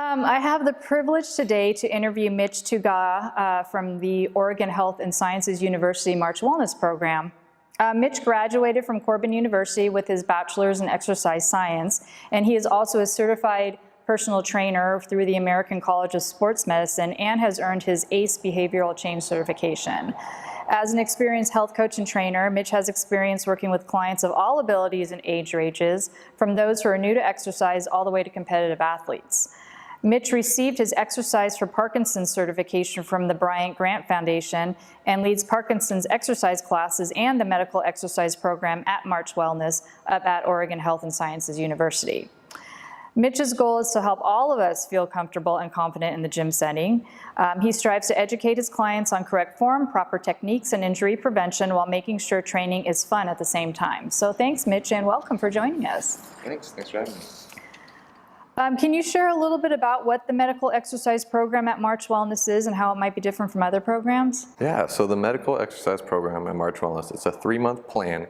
I have the privilege today to interview Mitch Tugaw from the Oregon Health and Sciences University March Wellness Program. Mitch graduated from Corban University with his bachelor's in exercise science, and he is also a certified personal trainer through the American College of Sports Medicine and has earned his ACE behavioral change certification. As an experienced health coach and trainer, Mitch has experience working with clients of all abilities and age ranges, from those who are new to exercise all the way to competitive athletes. Mitch received his Exercise for Parkinson's certification from the Bryant Grant Foundation and leads Parkinson's exercise classes and the medical exercise program at March Wellness up at Oregon Health and Sciences University. Mitch's goal is to help all of us feel comfortable and confident in the gym setting. He strives to educate his clients on correct form, proper techniques, and injury prevention while making sure training is fun at the same time. So thanks, Mitch, and welcome for joining us. Thanks for having me. Can you share a little bit about what the medical exercise program at March Wellness is and how it might be different from other programs? Yeah, so the medical exercise program at March Wellness, it's a 3-month plan.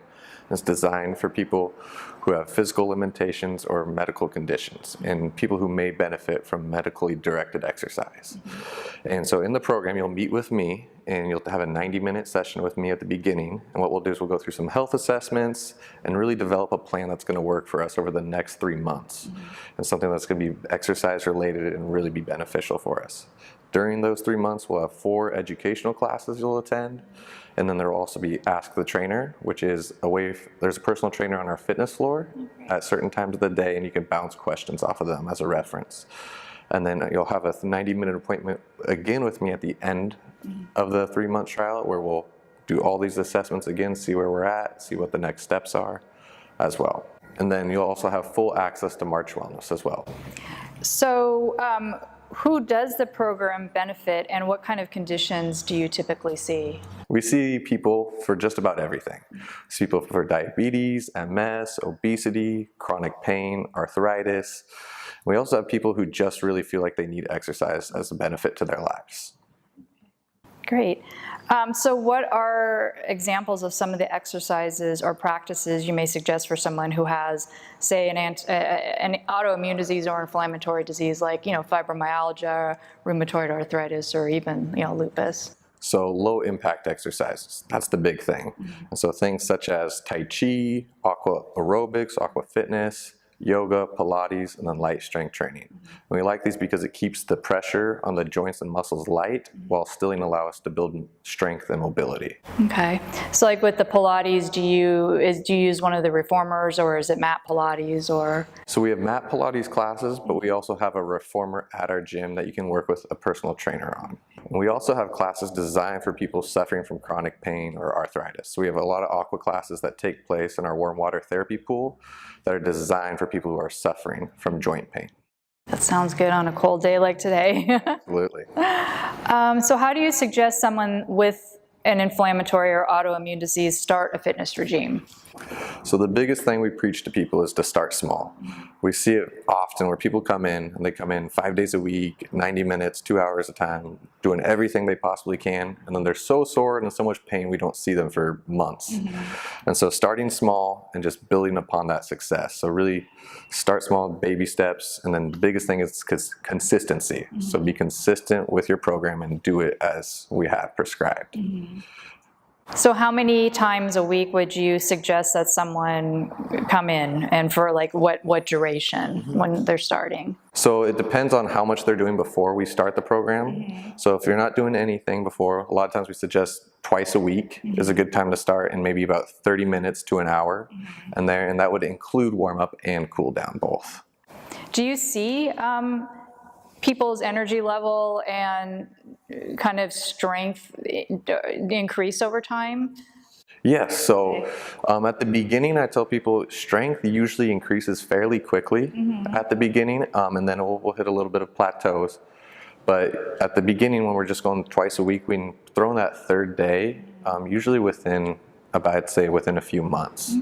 It's designed for people who have physical limitations or medical conditions and people who may benefit from medically directed exercise. And so in the program, you'll meet with me and you'll have a 90-minute session with me at the beginning. And what we'll do is we'll go through some health assessments and really develop a plan that's going to work for us over the next 3 months. And something that's going to be exercise related and really be beneficial for us. During those 3 months, we'll have 4 educational classes you'll attend. And then there will also be Ask the Trainer, which is there's a personal trainer on our fitness floor at certain times of the day, and you can bounce questions off of them as a reference. And then you'll have a 90-minute appointment again with me at the end of the 3-month trial, where we'll do all these assessments again, see where we're at, see what the next steps are as well. And then you'll also have full access to March Wellness as well. So, who does the program benefit and what kind of conditions do you typically see? We see people for just about everything. We see people for diabetes, MS, obesity, chronic pain, arthritis. We also have people who just really feel like they need exercise as a benefit to their lives. Great. So what are examples of some of the exercises or practices you may suggest for someone who has, say, an autoimmune disease or inflammatory disease like, fibromyalgia, rheumatoid arthritis, or even, lupus? So low impact exercises, that's the big thing. And so things such as Tai Chi, aqua aerobics, aqua fitness, yoga, Pilates, and then light strength training. And we like these because it keeps the pressure on the joints and muscles light while still allow us to build strength and mobility. Okay. So like with the Pilates, do you use one of the reformers, or is it mat Pilates, or? So we have mat Pilates classes, but we also have a reformer at our gym that you can work with a personal trainer on. And we also have classes designed for people suffering from chronic pain or arthritis. So we have a lot of aqua classes that take place in our warm water therapy pool that are designed for people who are suffering from joint pain. That sounds good on a cold day like today. Absolutely. So how do you suggest someone with an inflammatory or autoimmune disease start a fitness regime? So the biggest thing we preach to people is to start small. We see it often where people come in, and they come in 5 days a week, 90 minutes, 2 hours a time, doing everything they possibly can, and then they're so sore and in so much pain we don't see them for months. And so starting small and just building upon that success. So really start small, baby steps, and then the biggest thing is consistency. So be consistent with your program and do it as we have prescribed. So how many times a week would you suggest that someone come in, and for like what duration when they're starting? So it depends on how much they're doing before we start the program. So if you're not doing anything before, a lot of times we suggest twice a week is a good time to start, and maybe about 30 minutes to an hour. And that would include warm up and cool down both. Do you see people's energy level and kind of strength increase over time? Yes, so at the beginning I tell people strength usually increases fairly quickly at the beginning, and then we'll hit a little bit of plateaus. But at the beginning, when we're just going twice a week, we can throw in that 3rd day, usually within within a few months.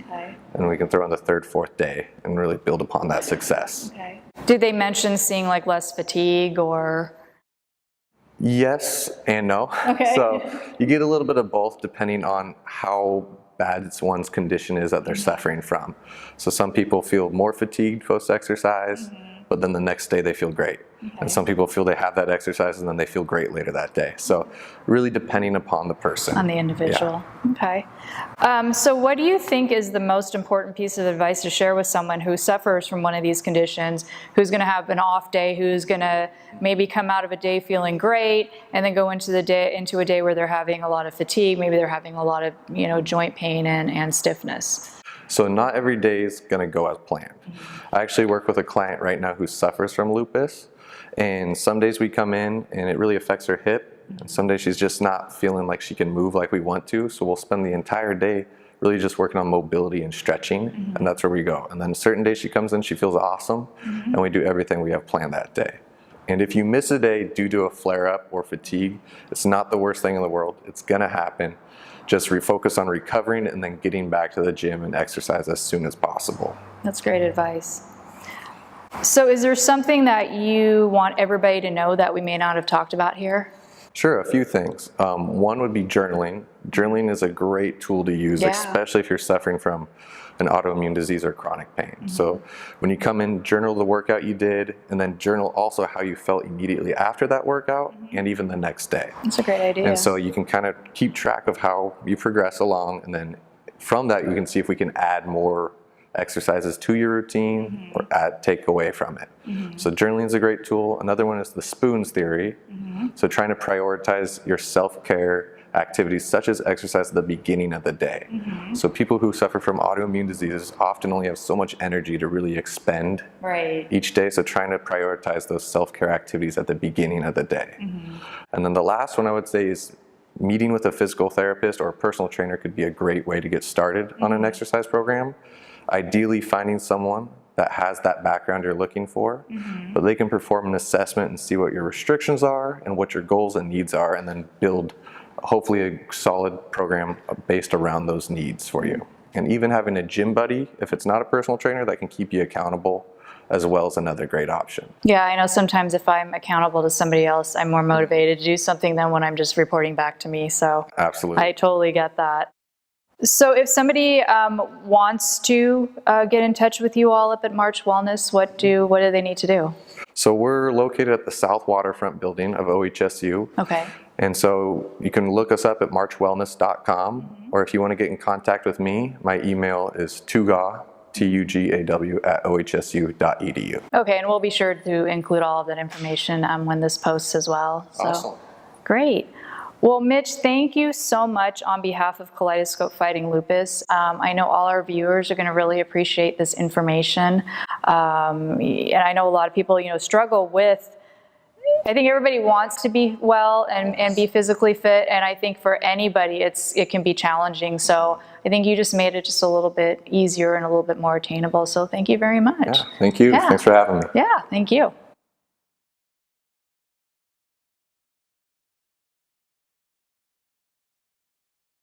And we can throw in the 3rd, 4th day and really build upon that success. Did they mention seeing like less fatigue or? Yes and no. So you get a little bit of both depending on how bad one's condition is that they're suffering from. So some people feel more fatigued post-exercise, but then the next day they feel great. And some people feel they have that exercise and then they feel great later that day. So really depending upon the person. On the individual. Yeah. Okay. So what do you think is the most important piece of advice to share with someone who suffers from one of these conditions, who's going to have an off day, who's going to maybe come out of a day feeling great and then go into a day where they're having a lot of fatigue, maybe they're having a lot of, you know, joint pain and stiffness? So not every day is going to go as planned. I actually work with a client right now who suffers from lupus, and some days we come in and it really affects her hip, and some days she's just not feeling like she can move like we want to, so we'll spend the entire day really just working on mobility and stretching, and that's where we go. And then certain days she comes in, she feels awesome, and we do everything we have planned that day. And if you miss a day due to a flare-up or fatigue, it's not the worst thing in the world. It's gonna happen. Just refocus on recovering and then getting back to the gym and exercise as soon as possible. That's great advice. So is there something that you want everybody to know that we may not have talked about here? Sure, a few things. One would be journaling. Journaling is a great tool to use, especially if you're suffering from an autoimmune disease or chronic pain. So when you come in, journal the workout you did, and then journal also how you felt immediately after that workout and even the next day. That's a great idea. And so you can kind of keep track of how you progress along, and then from that you can see if we can add more exercises to your routine or take away from it. So journaling is a great tool. Another one is the spoons theory. So trying to prioritize your self-care activities such as exercise at the beginning of the day. So people who suffer from autoimmune diseases often only have so much energy to really expend each day, so trying to prioritize those self-care activities at the beginning of the day. And then the last one I would say is meeting with a physical therapist or a personal trainer could be a great way to get started on an exercise program. Ideally finding someone that has that background you're looking for, but they can perform an assessment and see what your restrictions are and what your goals and needs are, and then build hopefully a solid program based around those needs for you. And even having a gym buddy, if it's not a personal trainer, that can keep you accountable as well as another great option. Yeah, I know sometimes if I'm accountable to somebody else, I'm more motivated to do something than when I'm just reporting back to me. So absolutely, I totally get that. So if somebody wants to get in touch with you all up at March Wellness, what do they need to do? So we're located at the South Waterfront building of OHSU. Okay. And so you can look us up at marchwellness.com, or if you want to get in contact with me, my email is Tugaw, Tugaw @ohsu.edu. Okay, and we'll be sure to include all of that information when this posts as well. So. Awesome. Great. Well, Mitch, thank you so much on behalf of Kaleidoscope Fighting Lupus. I know all our viewers are going to really appreciate this information. And I know a lot of people, struggle with, I think everybody wants to be well and be physically fit. And I think for anybody, it can be challenging. So I think you just made it just a little bit easier and a little bit more attainable. So thank you very much. Yeah, thank you. Yeah. Thanks for having me. Yeah, thank you.